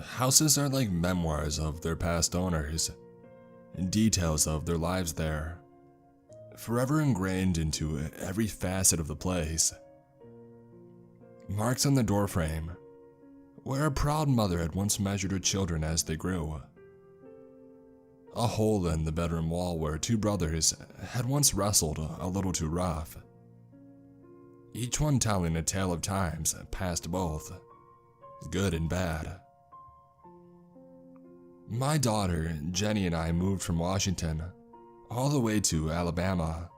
Houses are like memoirs of their past owners, details of their lives there, forever ingrained into every facet of the place. Marks on the doorframe, where a proud mother had once measured her children as they grew. A hole in the bedroom wall where two brothers had once wrestled a little too rough. Each one telling a tale of times past both, good and bad. My daughter, Jenny, and I moved from Washington all the way to Alabama.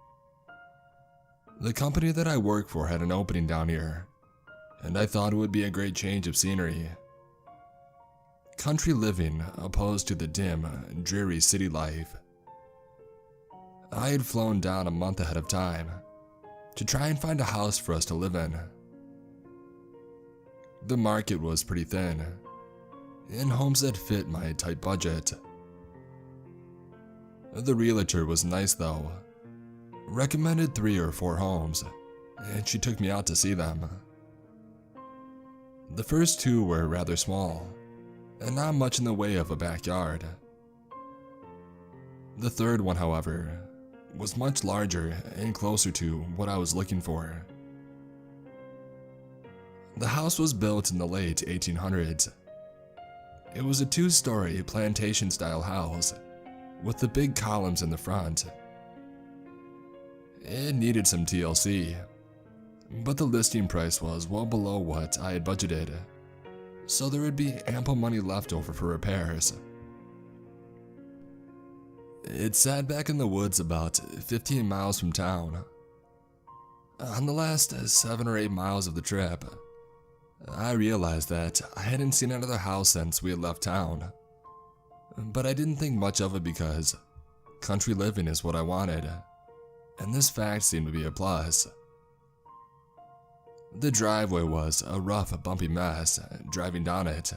The company that I work for had an opening down here, and I thought it would be a great change of scenery. Country living opposed to the dim, dreary city life. I had flown down a month ahead of time to try and find a house for us to live in. The market was pretty thin, in homes that fit my tight budget. The realtor was nice though, recommended 3 or 4 homes, and she took me out to see them. The first 2 were rather small, and not much in the way of a backyard. The third one, however, was much larger and closer to what I was looking for. The house was built in the late 1800s. It was a 2-story plantation-style house with the big columns in the front. It needed some TLC, but the listing price was well below what I had budgeted, so there would be ample money left over for repairs. It sat back in the woods about 15 miles from town. On the last 7 or 8 miles of the trip, I realized that I hadn't seen another house since we had left town, but I didn't think much of it because country living is what I wanted, and this fact seemed to be a plus. The driveway was a rough, bumpy mess. Driving down it,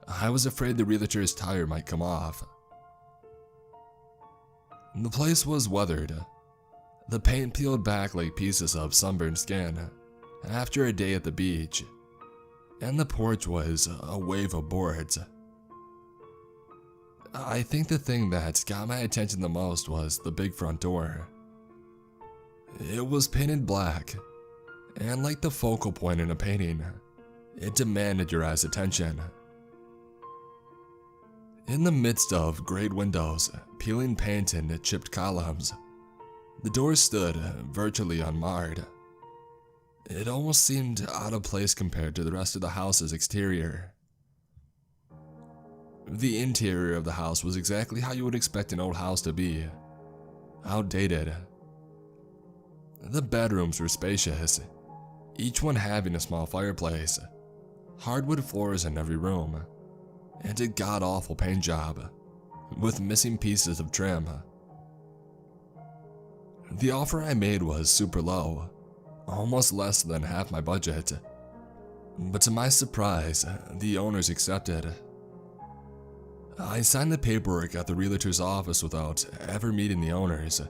I was afraid the realtor's tire might come off. The place was weathered, the paint peeled back like pieces of sunburned skin after a day at the beach, and the porch was a wave of boards. I think the thing that got my attention the most was the big front door. It was painted black, and like the focal point in a painting, it demanded your eye's attention. In the midst of great windows, peeling paint and chipped columns, the door stood virtually unmarred. It almost seemed out of place compared to the rest of the house's exterior. The interior of the house was exactly how you would expect an old house to be, outdated. The bedrooms were spacious, each one having a small fireplace, hardwood floors in every room, and a god-awful paint job, with missing pieces of trim. The offer I made was super low, almost less than half my budget, but to my surprise, the owners accepted. I signed the paperwork at the realtor's office without ever meeting the owners.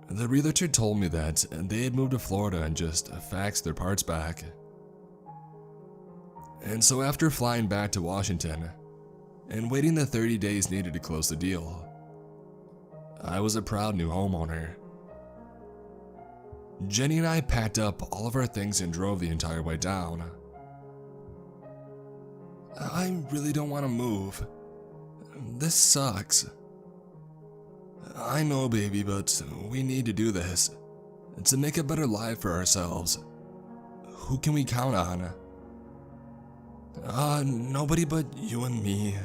The realtor told me that they had moved to Florida and just faxed their parts back. And so after flying back to Washington and waiting the 30 days needed to close the deal, I was a proud new homeowner. Jenny and I packed up all of our things and drove the entire way down. I really don't want to move. This sucks. I know, baby, but we need to do this to make a better life for ourselves. Who can we count on? Nobody but you and me,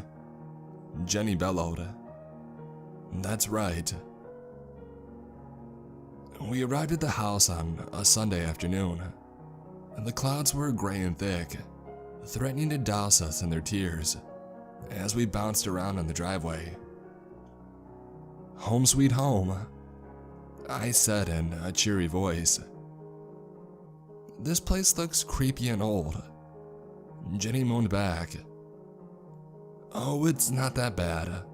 Jenny bellowed. That's right. We arrived at the house on a Sunday afternoon, and the clouds were gray and thick, threatening to douse us in their tears as we bounced around on the driveway. Home sweet home, I said in a cheery voice. This place looks creepy and old, Jenny moaned back. Oh, it's not that bad.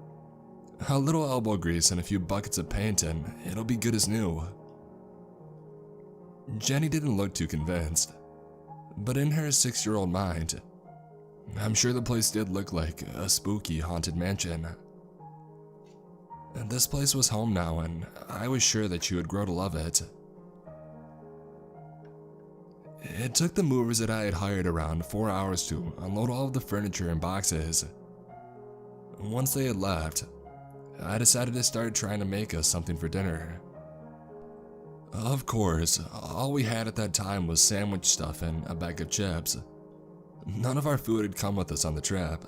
A little elbow grease and a few buckets of paint and it'll be good as new. Jenny didn't look too convinced, but in her 6-year-old mind, I'm sure the place did look like a spooky, haunted mansion. And this place was home now, and I was sure that she would grow to love it. It took the movers that I had hired around 4 hours to unload all of the furniture and boxes. Once they had left, I decided to start trying to make us something for dinner. Of course, all we had at that time was sandwich stuff and a bag of chips. None of our food had come with us on the trip.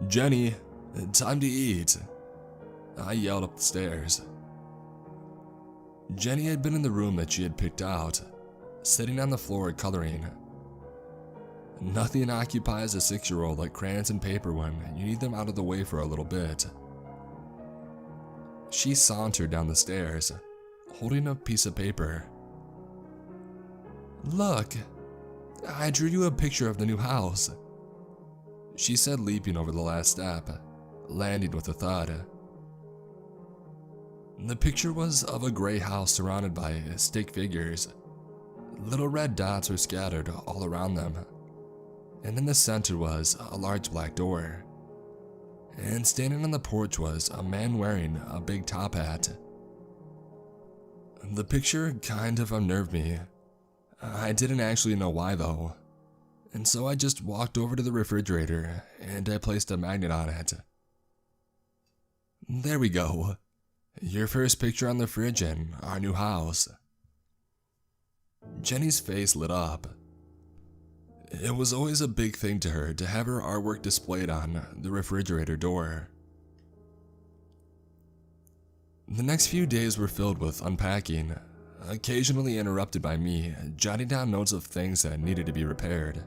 "Jenny, time to eat," I yelled up the stairs. Jenny had been in the room that she had picked out, sitting on the floor coloring. Nothing occupies a 6-year-old like crayons and paper when you need them out of the way for a little bit. She sauntered down the stairs, holding a piece of paper. "Look, I drew you a picture of the new house," she said, leaping over the last step, landing with a thud. The picture was of a gray house surrounded by stick figures. Little red dots were scattered all around them, and in the center was a large black door. And standing on the porch was a man wearing a big top hat. The picture kind of unnerved me. I didn't actually know why though, and so I just walked over to the refrigerator and I placed a magnet on it. "There we go. Your first picture on the fridge in our new house." Jenny's face lit up. It was always a big thing to her to have her artwork displayed on the refrigerator door. The next few days were filled with unpacking, occasionally interrupted by me jotting down notes of things that needed to be repaired.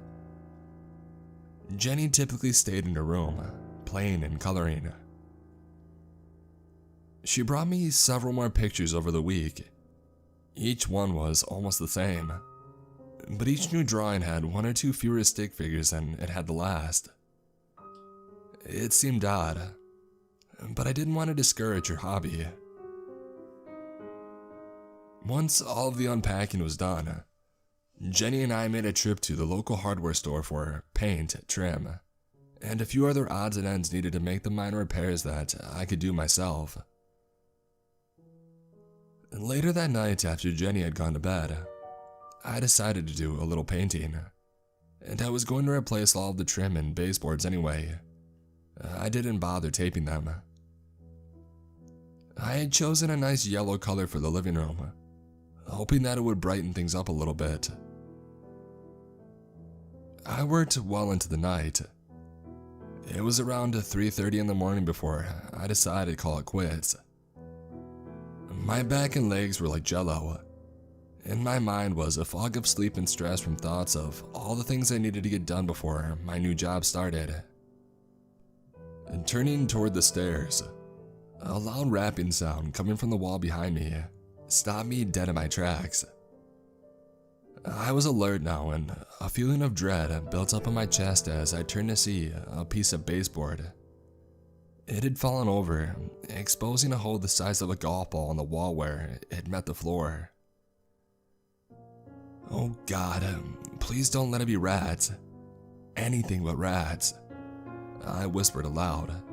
Jenny typically stayed in her room, playing and coloring. She brought me several more pictures over the week. Each one was almost the same, but each new drawing had 1 or 2 fewer stick figures than it had the last. It seemed odd, but I didn't want to discourage her hobby. Once all of the unpacking was done, Jenny and I made a trip to the local hardware store for paint, trim, and a few other odds and ends needed to make the minor repairs that I could do myself. Later that night, after Jenny had gone to bed, I decided to do a little painting, and I was going to replace all of the trim and baseboards anyway. I didn't bother taping them. I had chosen a nice yellow color for the living room, hoping that it would brighten things up a little bit. I worked well into the night. It was around 3:30 in the morning before I decided to call it quits. My back and legs were like jello, and my mind was a fog of sleep and stress from thoughts of all the things I needed to get done before my new job started. And turning toward the stairs, a loud rapping sound coming from the wall behind me stopped me dead in my tracks. I was alert now, and a feeling of dread built up in my chest as I turned to see a piece of baseboard. It had fallen over, exposing a hole the size of a golf ball on the wall where it met the floor. "Oh God, please don't let it be rats. Anything but rats," I whispered aloud.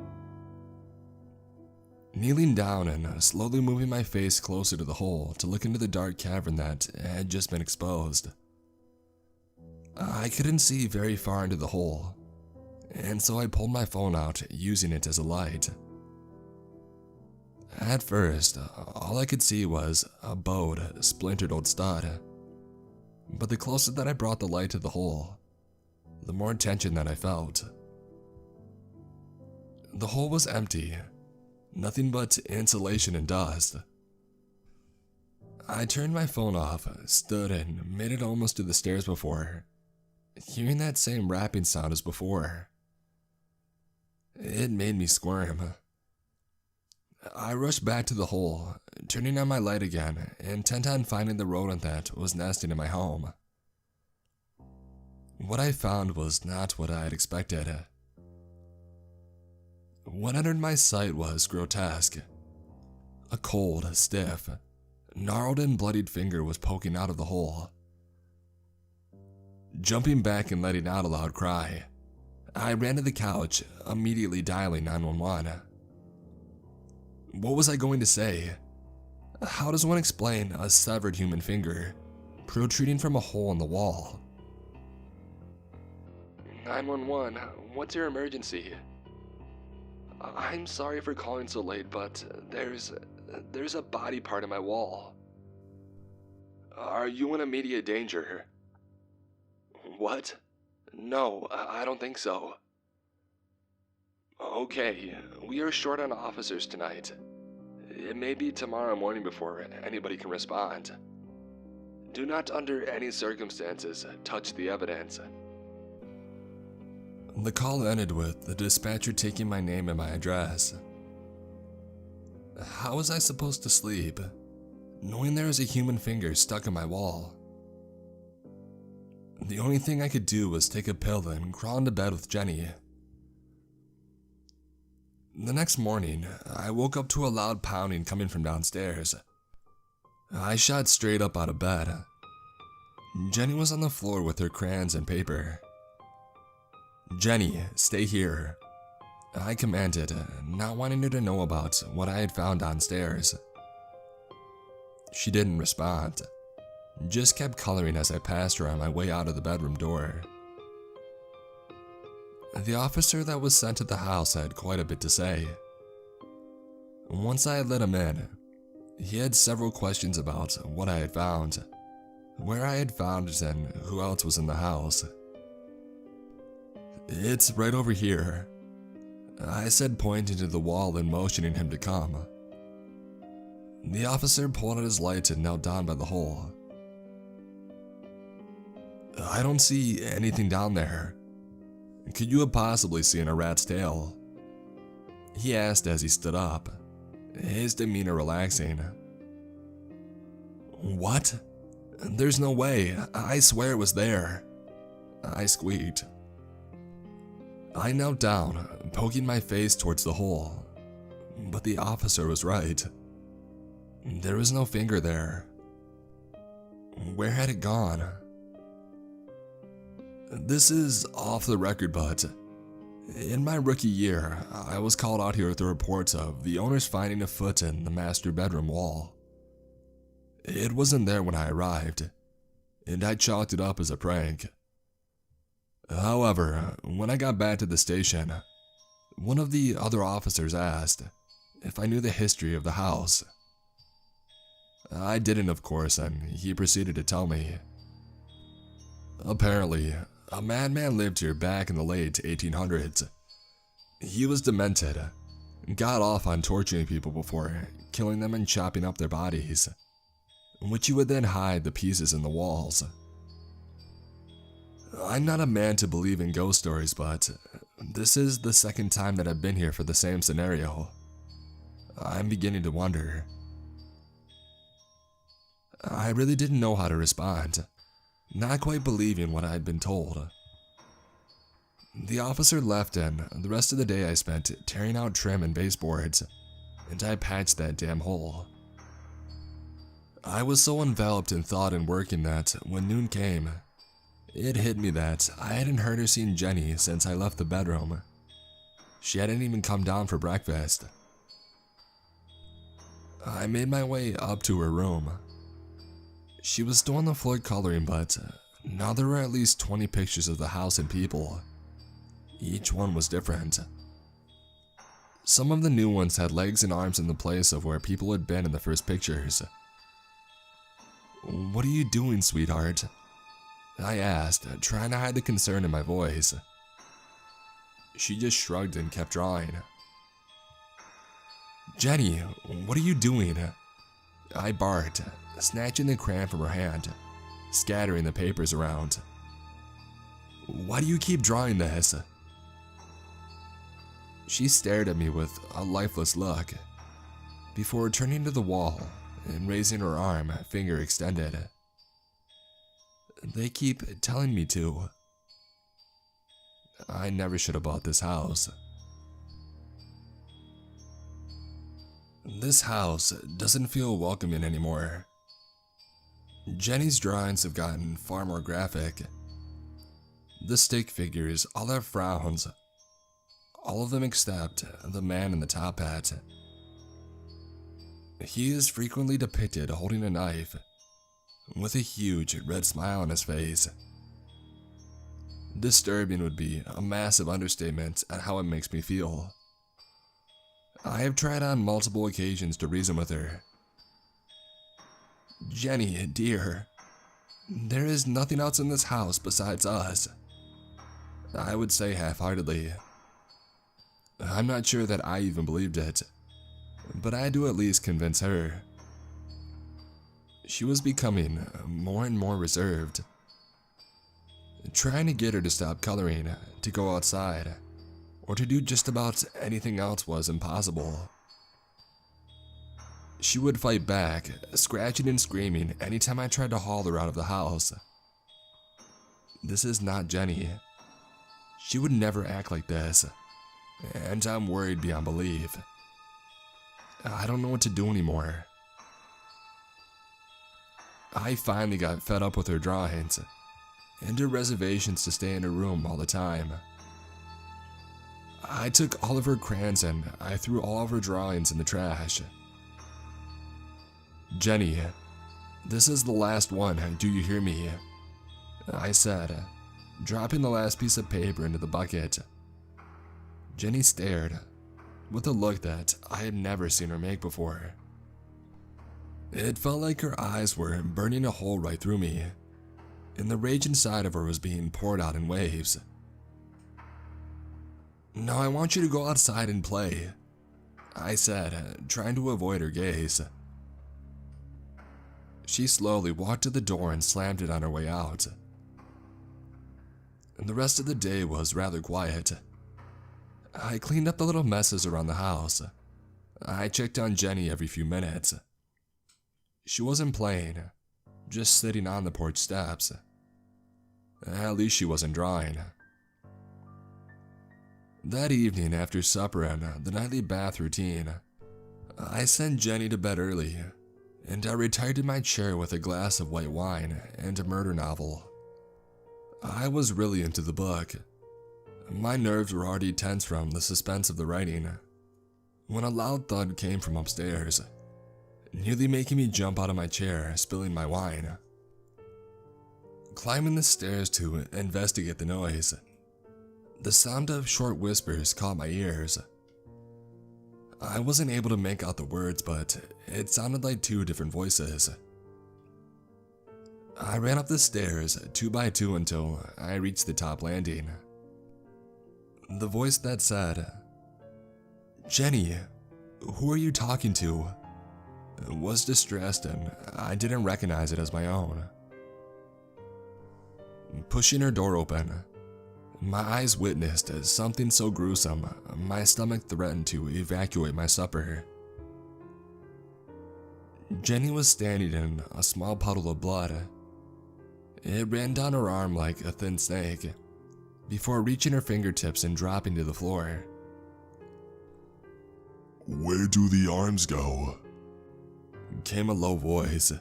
Kneeling down and slowly moving my face closer to the hole to look into the dark cavern that had just been exposed. I couldn't see very far into the hole, and so I pulled my phone out, using it as a light. At first, all I could see was a bowed, splintered old stud, but the closer that I brought the light to the hole, the more tension that I felt. The hole was empty. Nothing but insulation and dust. I turned my phone off, stood and made it almost to the stairs before hearing that same rapping sound as before. It made me squirm. I rushed back to the hole, turning on my light again, intent on finding the rodent that was nesting in my home. What I found was not what I had expected. What entered my sight was grotesque. A cold, stiff, gnarled and bloodied finger was poking out of the hole. Jumping back and letting out a loud cry, I ran to the couch, immediately dialing 911. What was I going to say? How does one explain a severed human finger protruding from a hole in the wall? 911, what's your emergency? I'm sorry for calling so late, but there's a body part in my wall. Are you in immediate danger? What? No, I don't think so. Okay, we are short on officers tonight. It may be tomorrow morning before anybody can respond. Do not under any circumstances touch the evidence. The call ended with the dispatcher taking my name and my address. How was I supposed to sleep, knowing there was a human finger stuck in my wall? The only thing I could do was take a pill and crawl into bed with Jenny. The next morning, I woke up to a loud pounding coming from downstairs. I shot straight up out of bed. Jenny was on the floor with her crayons and paper. Jenny, stay here, I commanded, not wanting her to know about what I had found downstairs. She didn't respond, just kept coloring as I passed her on my way out of the bedroom door. The officer that was sent to the house had quite a bit to say. Once I had let him in, he had several questions about what I had found, where I had found it, and who else was in the house. It's right over here, I said, pointing to the wall and motioning him to come. The officer pulled out his light and knelt down by the hole. I don't see anything down there. Could you have possibly seen a rat's tail? He asked as he stood up, his demeanor relaxing. What? There's no way. I swear it was there, I squeaked. I knelt down, poking my face towards the hole, but the officer was right. There was no finger there. Where had it gone? This is off the record, but in my rookie year, I was called out here with the reports of the owners finding a foot in the master bedroom wall. It wasn't there when I arrived, and I chalked it up as a prank. However, when I got back to the station, one of the other officers asked if I knew the history of the house. I didn't, of course, and he proceeded to tell me. Apparently, a madman lived here back in the late 1800s. He was demented, got off on torturing people before killing them and chopping up their bodies, which he would then hide the pieces in the walls. I'm not a man to believe in ghost stories, but this is the second time that I've been here for the same scenario. I'm beginning to wonder. I really didn't know how to respond, not quite believing what I had been told. The officer left, and the rest of the day I spent tearing out trim and baseboards, and I patched that damn hole. I was so enveloped in thought and working that when noon came, it hit me that I hadn't heard or seen Jenny since I left the bedroom. She hadn't even come down for breakfast. I made my way up to her room. She was still on the floor coloring, but now there were at least 20 pictures of the house and people. Each one was different. Some of the new ones had legs and arms in the place of where people had been in the first pictures. What are you doing, sweetheart? I asked, trying to hide the concern in my voice. She just shrugged and kept drawing. Jenny, what are you doing? I barked, snatching the crayon from her hand, scattering the papers around. Why do you keep drawing this? She stared at me with a lifeless look, before turning to the wall and raising her arm, finger extended. They keep telling me to. I never should have bought this house. This house doesn't feel welcoming anymore. Jenny's drawings have gotten far more graphic. The stick figures all have frowns, all of them except the man in the top hat. He is frequently depicted holding a knife, with a huge red smile on his face. Disturbing would be a massive understatement at how it makes me feel. I have tried on multiple occasions to reason with her. Jenny, dear, there is nothing else in this house besides us, I would say half-heartedly. I'm not sure that I even believed it, but I had to at least convince her. She was becoming more and more reserved. Trying to get her to stop coloring, to go outside, or to do just about anything else was impossible. She would fight back, scratching and screaming anytime I tried to haul her out of the house. This is not Jenny. She would never act like this, and I'm worried beyond belief. I don't know what to do anymore. I finally got fed up with her drawings, and her reservations to stay in her room all the time. I took all of her crayons and I threw all of her drawings in the trash. Jenny, this is the last one, do you hear me? I said, dropping the last piece of paper into the bucket. Jenny stared, with a look that I had never seen her make before. It felt like her eyes were burning a hole right through me, and the rage inside of her was being poured out in waves. Now I want you to go outside and play, I said, trying to avoid her gaze. She slowly walked to the door and slammed it on her way out. And the rest of the day was rather quiet. I cleaned up the little messes around the house. I checked on Jenny every few minutes. She wasn't playing, just sitting on the porch steps. At least she wasn't drawing. That evening after supper and the nightly bath routine, I sent Jenny to bed early, and I retired to my chair with a glass of white wine and a murder novel. I was really into the book. My nerves were already tense from the suspense of the writing, when a loud thud came from upstairs, nearly making me jump out of my chair, spilling my wine. Climbing the stairs to investigate the noise, the sound of short whispers caught my ears. I wasn't able to make out the words, but it sounded like two different voices. I ran up the stairs 2 by 2 until I reached the top landing. The voice that said, "Jenny, who are you talking to?" was distressed, and I didn't recognize it as my own. Pushing her door open, my eyes witnessed something so gruesome, my stomach threatened to evacuate my supper. Jenny was standing in a small puddle of blood. It ran down her arm like a thin snake, before reaching her fingertips and dropping to the floor. "Where do the arms go?" came a low voice,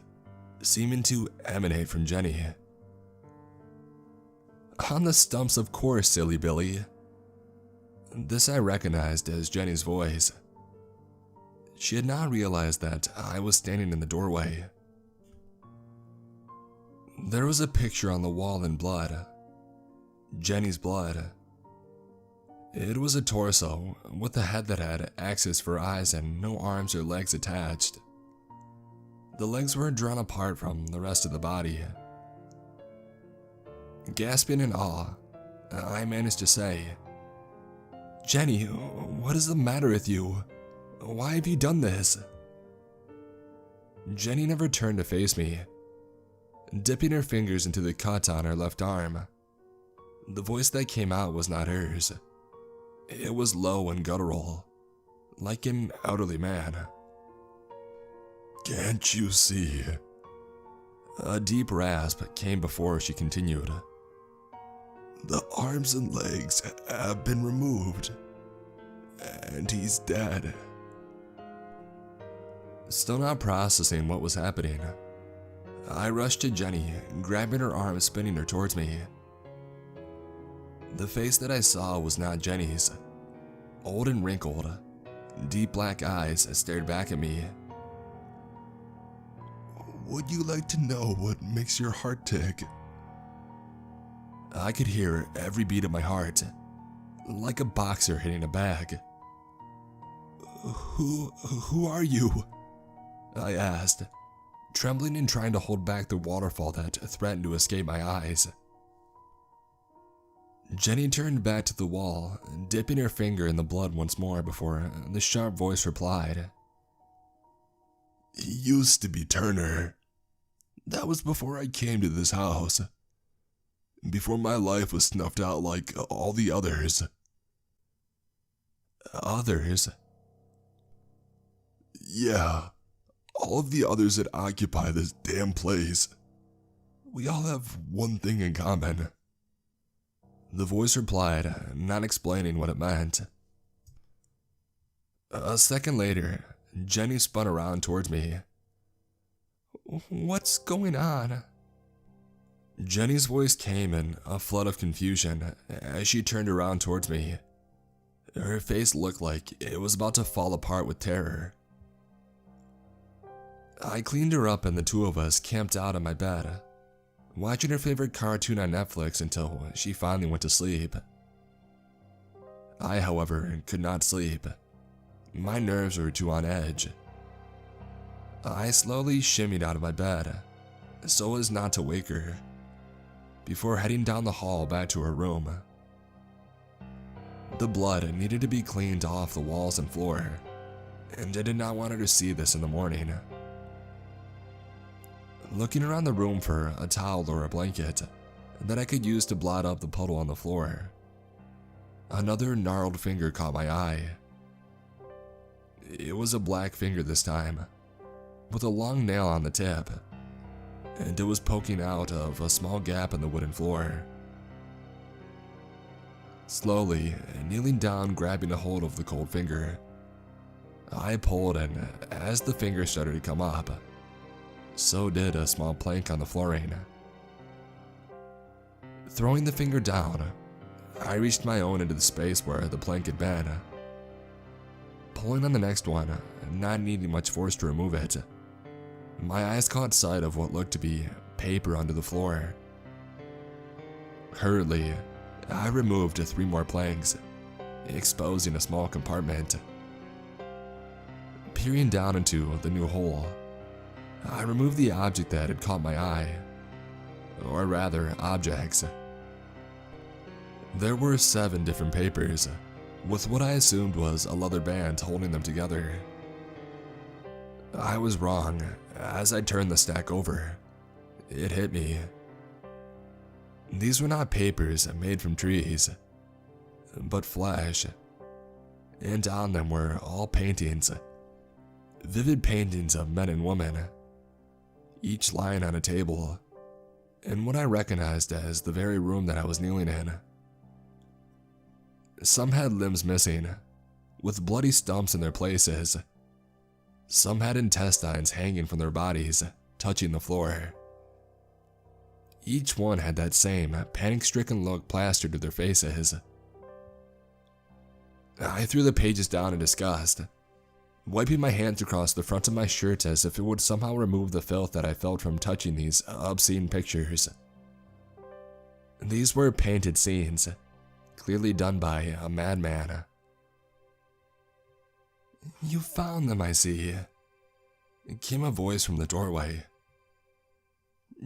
seeming to emanate from Jenny. "On the stumps, of course, silly Billy." This I recognized as Jenny's voice. She had not realized that I was standing in the doorway. There was a picture on the wall in blood. Jenny's blood. It was a torso, with a head that had axes for eyes and no arms or legs attached. The legs were drawn apart from the rest of the body. Gasping in awe, I managed to say, "Jenny, what is the matter with you? Why have you done this?" Jenny never turned to face me, dipping her fingers into the cut on her left arm. The voice that came out was not hers. It was low and guttural, like an elderly man. "Can't you see?" A deep rasp came before she continued. "The arms and legs have been removed, and he's dead." Still not processing what was happening, I rushed to Jenny, grabbing her arm, spinning her towards me. The face that I saw was not Jenny's. Old and wrinkled, deep black eyes stared back at me. Would you like to know what makes your heart tick? I could hear every beat of my heart, like a boxer hitting a bag. Who are you? I asked, trembling and trying to hold back the waterfall that threatened to escape my eyes. Jenny turned back to the wall, dipping her finger in the blood once more before the sharp voice replied. He used to be Turner. That was before I came to this house. Before my life was snuffed out like all the others. Others? Yeah, all of the others that occupy this damn place. We all have one thing in common. The voice replied, not explaining what it meant. A second later, Jenny spun around towards me. What's going on? Jenny's voice came in a flood of confusion as she turned around towards me. Her face looked like it was about to fall apart with terror. I cleaned her up and the two of us camped out on my bed, watching her favorite cartoon on Netflix until she finally went to sleep. I, however, could not sleep. My nerves were too on edge. I slowly shimmied out of my bed, so as not to wake her, before heading down the hall back to her room. The blood needed to be cleaned off the walls and floor, and I did not want her to see this in the morning. Looking around the room for a towel or a blanket that I could use to blot up the puddle on the floor, another gnarled finger caught my eye. It was a black finger this time, with a long nail on the tip, and it was poking out of a small gap in the wooden floor. Slowly, kneeling down, grabbing a hold of the cold finger, I pulled, and as the finger started to come up, so did a small plank on the flooring. Throwing the finger down, I reached my own into the space where the plank had been. Pulling on the next one, not needing much force to remove it, my eyes caught sight of what looked to be paper under the floor. Hurriedly, I removed 3 more planks, exposing a small compartment. Peering down into the new hole, I removed the object that had caught my eye, or rather, objects. There were 7 different papers, with what I assumed was a leather band holding them together. I was wrong. As I turned the stack over, it hit me. These were not papers made from trees, but flesh, and on them were all paintings, vivid paintings of men and women, each lying on a table, in what I recognized as the very room that I was kneeling in. Some had limbs missing, with bloody stumps in their places. Some had intestines hanging from their bodies, touching the floor. Each one had that same panic-stricken look plastered to their faces. I threw the pages down in disgust, wiping my hands across the front of my shirt as if it would somehow remove the filth that I felt from touching these obscene pictures. These were painted scenes, clearly done by a madman. "You found them, I see," came a voice from the doorway.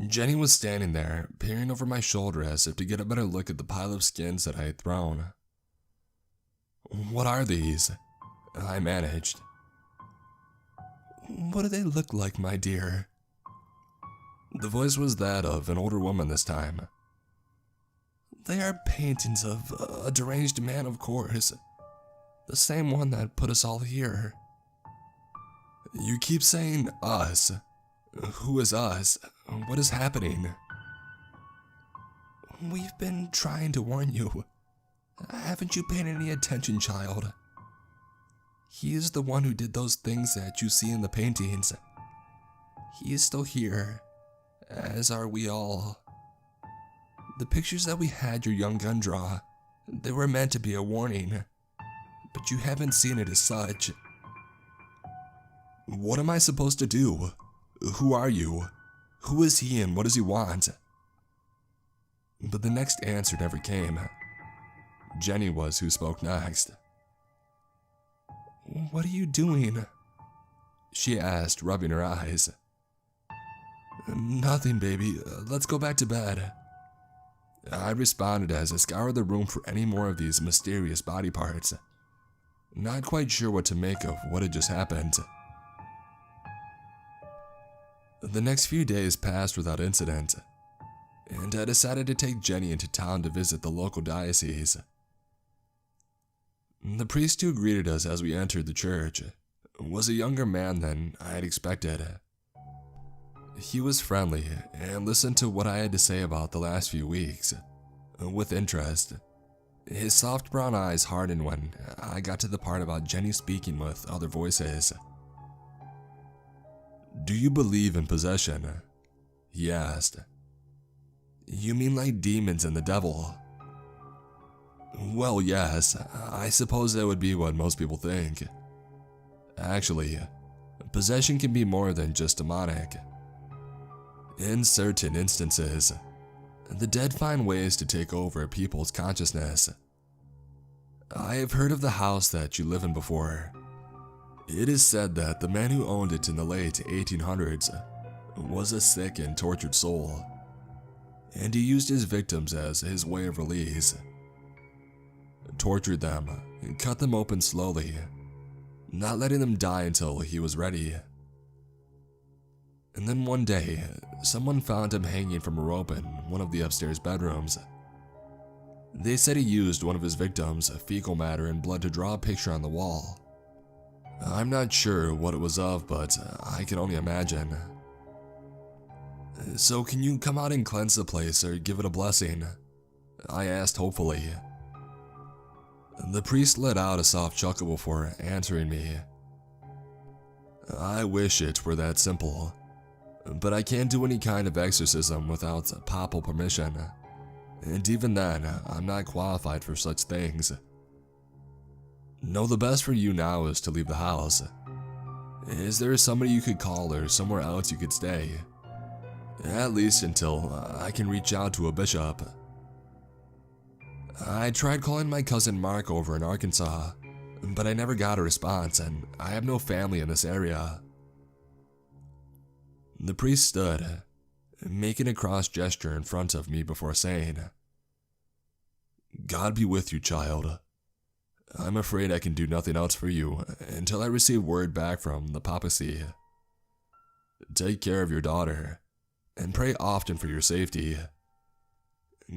Jenny was standing there, peering over my shoulder as if to get a better look at the pile of skins that I had thrown. "What are these?" I managed. "What do they look like, my dear?" The voice was that of an older woman this time. "They are paintings of a deranged man, of course. The same one that put us all here." "You keep saying us. Who is us? What is happening?" "We've been trying to warn you. Haven't you paid any attention, child? He is the one who did those things that you see in the paintings. He is still here, as are we all. The pictures that we had your young gun draw, They were meant to be a warning, but you haven't seen it as such. What am I supposed to do? Who are you? Who is he and what does he want? But the next answer never came. Jenny was who spoke next. What are you doing? She asked, rubbing her eyes. Nothing, baby. Let's go back to bed. I responded as I scoured the room for any more of these mysterious body parts, not quite sure what to make of what had just happened. The next few days passed without incident, and I decided to take Jenny into town to visit the local diocese. The priest who greeted us as we entered the church was a younger man than I had expected. He was friendly and listened to what I had to say about the last few weeks with interest. His soft brown eyes hardened when I got to the part about Jenny speaking with other voices. Do you believe in possession? He asked. You mean like demons and the devil? Well, yes, I suppose that would be what most people think. Actually, possession can be more than just demonic. In certain instances, the dead find ways to take over people's consciousness. I have heard of the house that you live in before. It is said that the man who owned it in the late 1800s was a sick and tortured soul, and he used his victims as his way of release. Tortured them and cut them open slowly, not letting them die until he was ready. And then one day, someone found him hanging from a rope in one of the upstairs bedrooms. They said he used one of his victims' fecal matter and blood to draw a picture on the wall. I'm not sure what it was of, but I can only imagine. So can you come out and cleanse the place or give it a blessing? I asked hopefully. The priest let out a soft chuckle before answering me. I wish it were that simple, but I can't do any kind of exorcism without papal permission, and even then, I'm not qualified for such things. No, the best for you now is to leave the house. Is there somebody you could call or somewhere else you could stay? At least until I can reach out to a bishop. I tried calling my cousin Mark over in Arkansas, but I never got a response, and I have no family in this area. The priest stood, making a cross gesture in front of me before saying, God be with you, child. I'm afraid I can do nothing else for you until I receive word back from the papacy. Take care of your daughter, and pray often for your safety.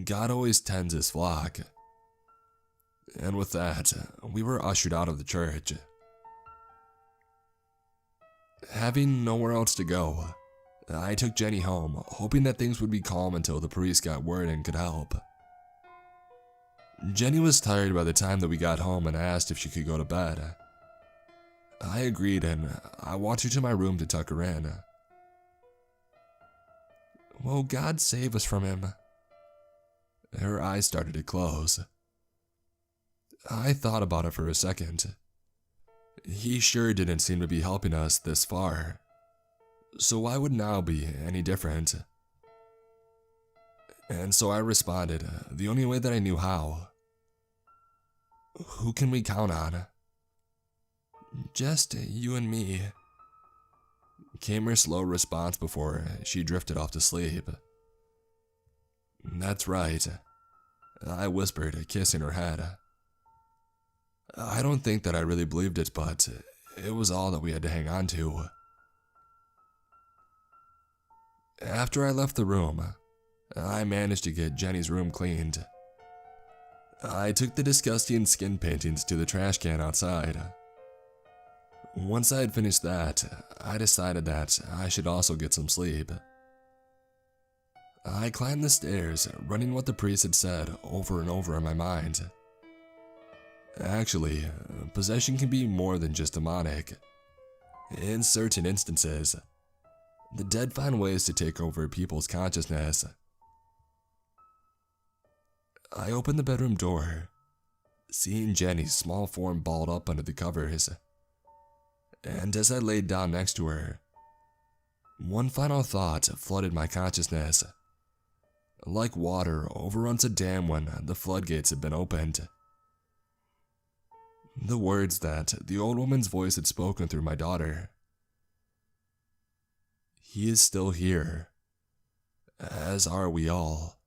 God always tends his flock. And with that, we were ushered out of the church. Having nowhere else to go, I took Jenny home, hoping that things would be calm until the priest got word and could help. Jenny was tired by the time that we got home and asked if she could go to bed. I agreed, and I walked her to my room to tuck her in. Will God save us from him? Her eyes started to close. I thought about it for a second. He sure didn't seem to be helping us this far, so why would now be any different? And so I responded the only way that I knew how. Who can we count on? Just you and me, came her slow response before she drifted off to sleep. That's right, I whispered, kissing her head. I don't think that I really believed it, but it was all that we had to hang on to. After I left the room, I managed to get Jenny's room cleaned. I took the disgusting skin paintings to the trash can outside. Once I had finished that, I decided that I should also get some sleep. I climbed the stairs, running what the priest had said over and over in my mind. Actually, possession can be more than just demonic. In certain instances, the dead find ways to take over people's consciousness. I opened the bedroom door seeing Jenny's small form balled up under the covers. And as I laid down next to her, one final thought flooded my consciousness. Like water overruns a dam when the floodgates have been opened. The words that the old woman's voice had spoken through my daughter. He is still here, as are we all.